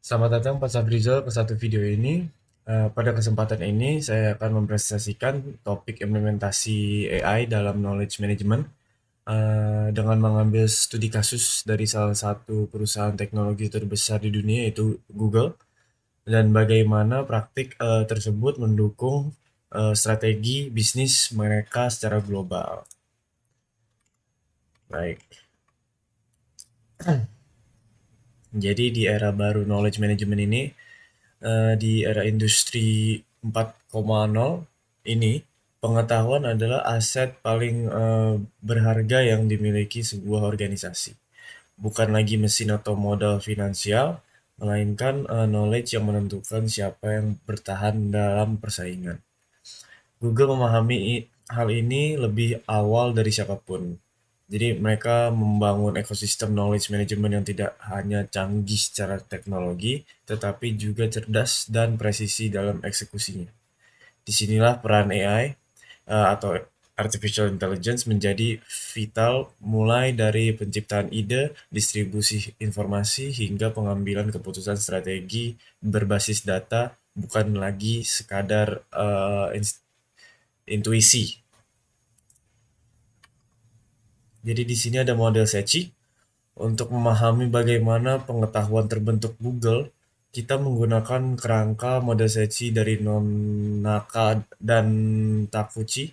Selamat datang Pak Safrizal ke satu video ini. Pada kesempatan ini saya akan mempresentasikan topik implementasi AI dalam knowledge management dengan mengambil studi kasus dari salah satu perusahaan teknologi terbesar di dunia yaitu Google dan bagaimana praktik tersebut mendukung strategi bisnis mereka secara global. Baik, jadi di era baru knowledge management ini di era industri 4.0 ini, pengetahuan adalah aset paling berharga yang dimiliki sebuah organisasi. Bukan lagi mesin atau modal finansial, melainkan knowledge yang menentukan siapa yang bertahan dalam persaingan. Google memahami hal ini lebih awal dari siapapun. Jadi mereka membangun ekosistem knowledge management yang tidak hanya canggih secara teknologi, tetapi juga cerdas dan presisi dalam eksekusinya. Disinilah peran AI atau artificial intelligence menjadi vital, mulai dari penciptaan ide, distribusi informasi, hingga pengambilan keputusan strategi berbasis data, bukan lagi sekadar intuisi. Jadi di sini ada model Sechi. Untuk memahami bagaimana pengetahuan terbentuk Google, kita menggunakan kerangka model Sechi dari Nonaka dan Takuchi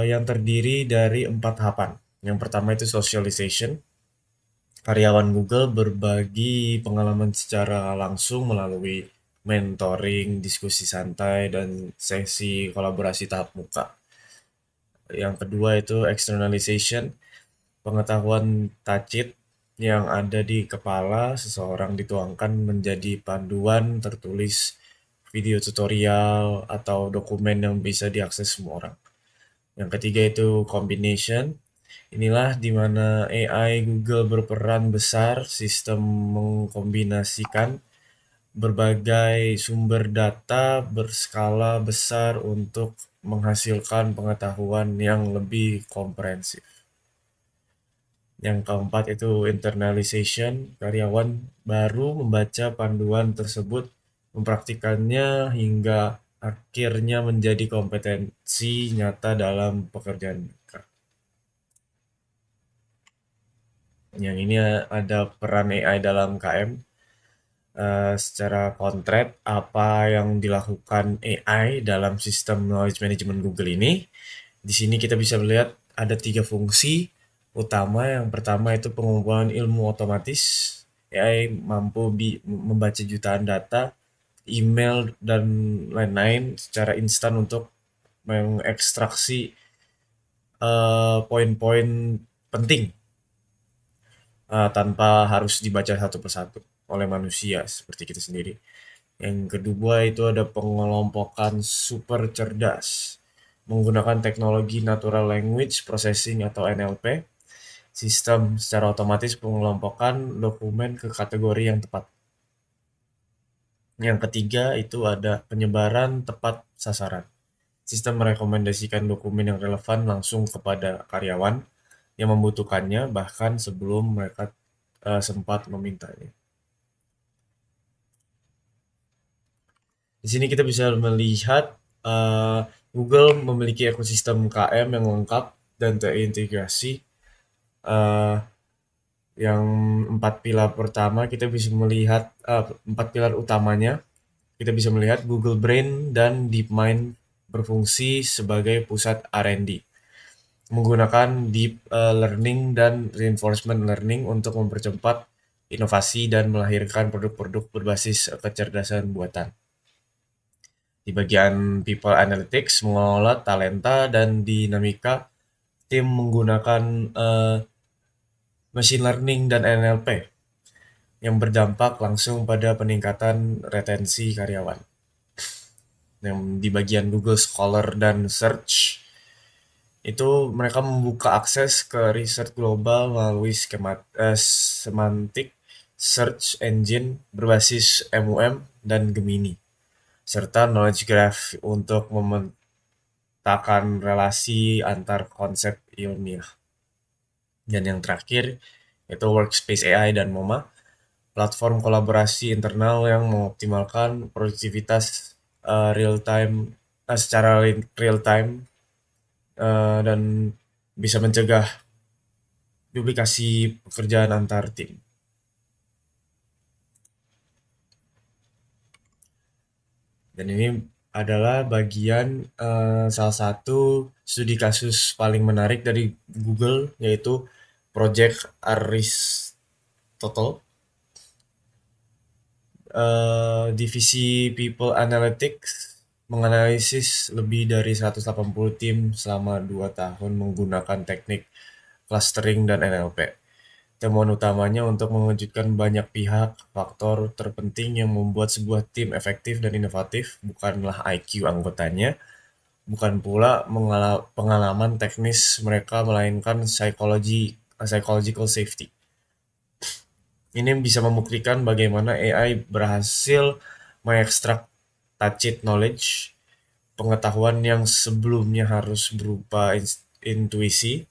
yang terdiri dari 4 tahapan. Yang pertama itu socialization. Karyawan Google berbagi pengalaman secara langsung melalui mentoring, diskusi santai, dan sesi kolaborasi tahap muka. Yang kedua itu externalization. Pengetahuan tacit yang ada di kepala seseorang dituangkan menjadi panduan tertulis, video tutorial, atau dokumen yang bisa diakses semua orang. Yang ketiga itu combination. Inilah di mana AI Google berperan besar, sistem mengkombinasikan berbagai sumber data berskala besar untuk menghasilkan pengetahuan yang lebih komprehensif. Yang keempat itu internalization. Karyawan baru membaca panduan tersebut, mempraktikannya hingga akhirnya menjadi kompetensi nyata dalam pekerjaan mereka. Yang ini ada peran AI dalam KM. Secara kontrak, apa yang dilakukan AI dalam sistem knowledge management Google ini? Di sini kita bisa melihat ada 3 fungsi utama. Yang pertama itu pengumpulan ilmu otomatis. AI mampu membaca jutaan data, email, dan lain-lain secara instan untuk mengekstraksi poin-poin penting tanpa harus dibaca satu persatu oleh manusia seperti kita sendiri. Yang kedua itu ada pengelompokan super cerdas menggunakan teknologi natural language processing atau NLP, sistem secara otomatis pengelompokan dokumen ke kategori yang tepat. Yang ketiga itu ada penyebaran tepat sasaran. Sistem merekomendasikan dokumen yang relevan langsung kepada karyawan yang membutuhkannya bahkan sebelum mereka sempat memintanya. Di sini kita bisa melihat Google memiliki ekosistem KM yang lengkap dan terintegrasi. Uh, yang 4 pilar pertama kita bisa melihat 4 pilar utamanya. Kita bisa melihat Google Brain dan DeepMind berfungsi sebagai pusat R&D, menggunakan deep learning dan reinforcement learning untuk mempercepat inovasi dan melahirkan produk-produk berbasis kecerdasan buatan. Di bagian People Analytics, mengelola talenta dan dinamika tim menggunakan machine learning dan NLP yang berdampak langsung pada peningkatan retensi karyawan. Yang di bagian Google Scholar dan Search, itu mereka membuka akses ke riset global melalui semantic search engine berbasis MUM dan Gemini, serta knowledge graph untuk memetakan relasi antar konsep ilmiah. Dan yang terakhir itu Workspace AI dan MoMA platform kolaborasi internal yang mengoptimalkan produktivitas real time secara real time dan bisa mencegah duplikasi pekerjaan antar tim. Dan ini adalah bagian salah satu studi kasus paling menarik dari Google, yaitu Project Aristotle. Divisi People Analytics menganalisis lebih dari 180 tim selama 2 tahun menggunakan teknik clustering dan NLP. Temuan utamanya untuk mengejutkan banyak pihak, faktor terpenting yang membuat sebuah tim efektif dan inovatif bukanlah IQ anggotanya, bukan pula pengalaman teknis mereka, melainkan psychological safety. Ini bisa membuktikan bagaimana AI berhasil mengekstrak tacit knowledge, pengetahuan yang sebelumnya harus berupa intuisi,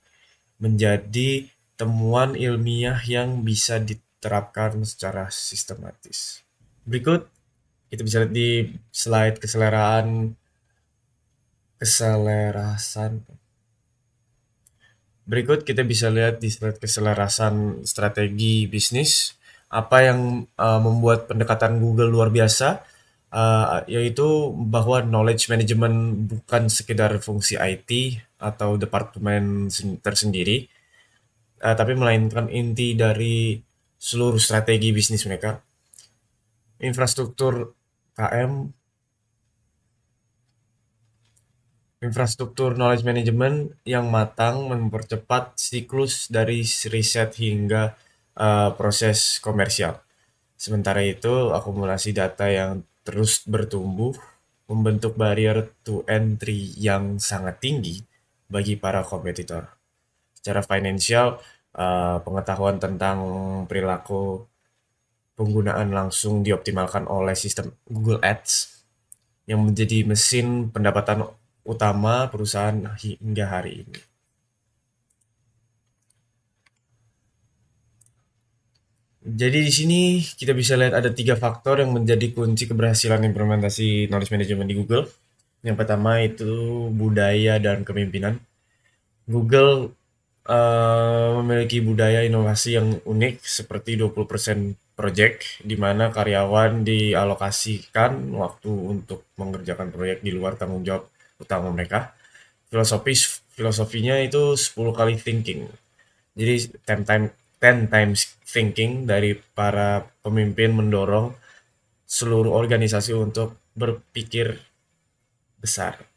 menjadi temuan ilmiah yang bisa diterapkan secara sistematis. Berikut kita bisa lihat di slide keselarasan. Berikut kita bisa lihat di slide keselarasan strategi bisnis, apa yang membuat pendekatan Google luar biasa, yaitu bahwa knowledge management bukan sekedar fungsi IT atau departemen tersendiri, tapi melainkan inti dari seluruh strategi bisnis mereka. Infrastruktur KM Infrastruktur knowledge management yang matang mempercepat siklus dari riset hingga proses komersial. Sementara itu, akumulasi data yang terus bertumbuh membentuk barrier to entry yang sangat tinggi bagi para kompetitor. Secara finansial, pengetahuan tentang perilaku penggunaan langsung dioptimalkan oleh sistem Google Ads yang menjadi mesin pendapatan utama perusahaan hingga hari ini. Jadi di sini kita bisa lihat ada 3 faktor yang menjadi kunci keberhasilan implementasi knowledge management di Google. Yang pertama itu budaya dan kepemimpinan. Google memiliki budaya inovasi yang unik seperti 20% project, di mana karyawan dialokasikan waktu untuk mengerjakan proyek di luar tanggung jawab utama mereka. Filosofinya itu 10 kali thinking. Jadi 10 times thinking dari para pemimpin mendorong seluruh organisasi untuk berpikir besar.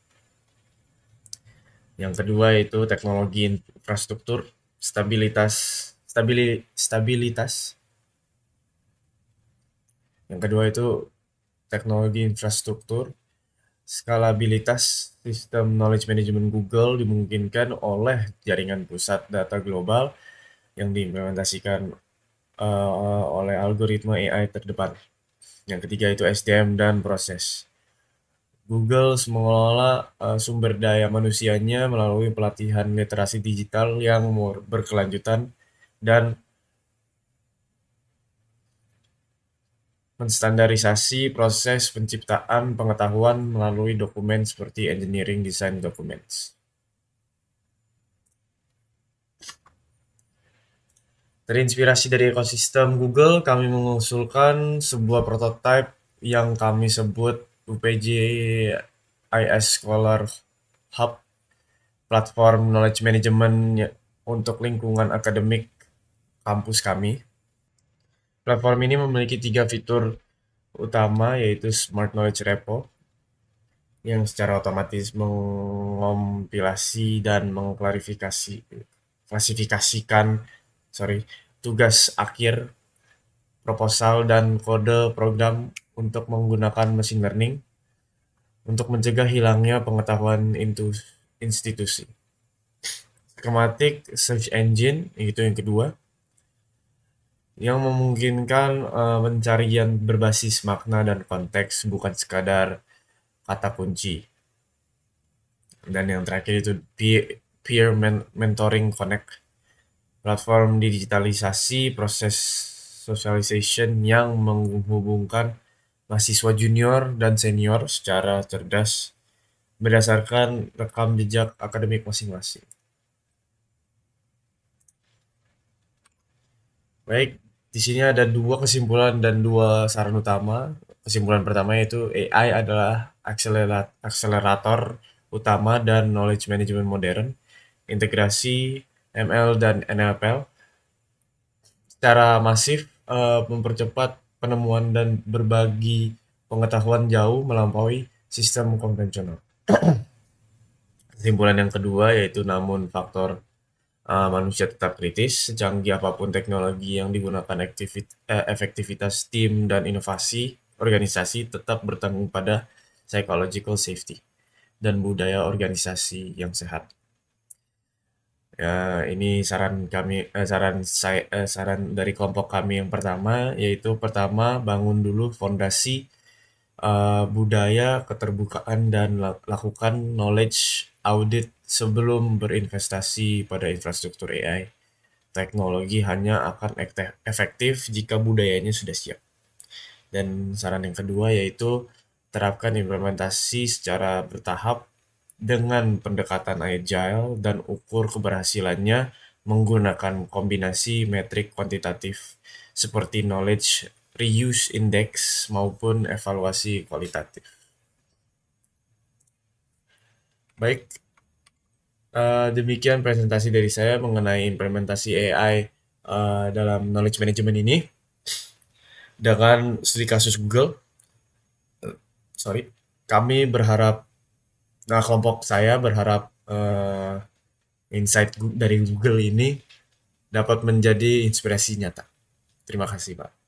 Yang kedua itu teknologi infrastruktur, stabilitas. Yang kedua itu teknologi infrastruktur, skalabilitas. Sistem knowledge management Google dimungkinkan oleh jaringan pusat data global yang diimplementasikan oleh algoritma AI terdepan. Yang ketiga itu SDM dan proses. Google mengelola sumber daya manusianya melalui pelatihan literasi digital yang berkelanjutan dan menstandarisasi proses penciptaan pengetahuan melalui dokumen seperti engineering design documents. Terinspirasi dari ekosistem Google, kami mengusulkan sebuah prototipe yang kami sebut UPJ IS Scholar Hub, platform knowledge management untuk lingkungan akademik kampus kami. Platform ini memiliki 3 fitur utama, yaitu Smart Knowledge Repo yang secara otomatis mengompilasi dan klasifikasikan tugas akhir, proposal, dan kode program untuk menggunakan machine learning untuk mencegah hilangnya pengetahuan institusi. Schematic Search Engine, itu yang kedua, yang memungkinkan pencarian berbasis makna dan konteks, bukan sekadar kata kunci. Dan yang terakhir itu Peer Mentoring Connect, platform digitalisasi proses socialization yang menghubungkan mahasiswa junior dan senior secara cerdas berdasarkan rekam jejak akademik masing-masing. Baik, di sini ada dua kesimpulan dan dua saran utama. Kesimpulan pertama yaitu AI adalah akselerator utama dan knowledge management modern, integrasi ML dan NLP secara masif mempercepat penemuan dan berbagi pengetahuan jauh melampaui sistem konvensional. Kesimpulan yang kedua yaitu namun faktor manusia tetap kritis, secanggih apapun teknologi yang digunakan efektivitas tim dan inovasi organisasi tetap bertanggung pada psychological safety dan budaya organisasi yang sehat. Ya, ini saran dari kelompok kami yang pertama, yaitu pertama bangun dulu fondasi budaya keterbukaan dan lakukan knowledge audit sebelum berinvestasi pada infrastruktur AI. Teknologi hanya akan efektif jika budayanya sudah siap. Dan saran yang kedua yaitu terapkan implementasi secara bertahap dengan pendekatan agile dan ukur keberhasilannya menggunakan kombinasi metrik kuantitatif seperti knowledge reuse index maupun evaluasi kualitatif. Baik, demikian presentasi dari saya mengenai implementasi AI dalam knowledge management ini dengan studi kasus Google. Sorry, kami berharap, kelompok saya berharap insight dari Google ini dapat menjadi inspirasi nyata. Terima kasih, Pak.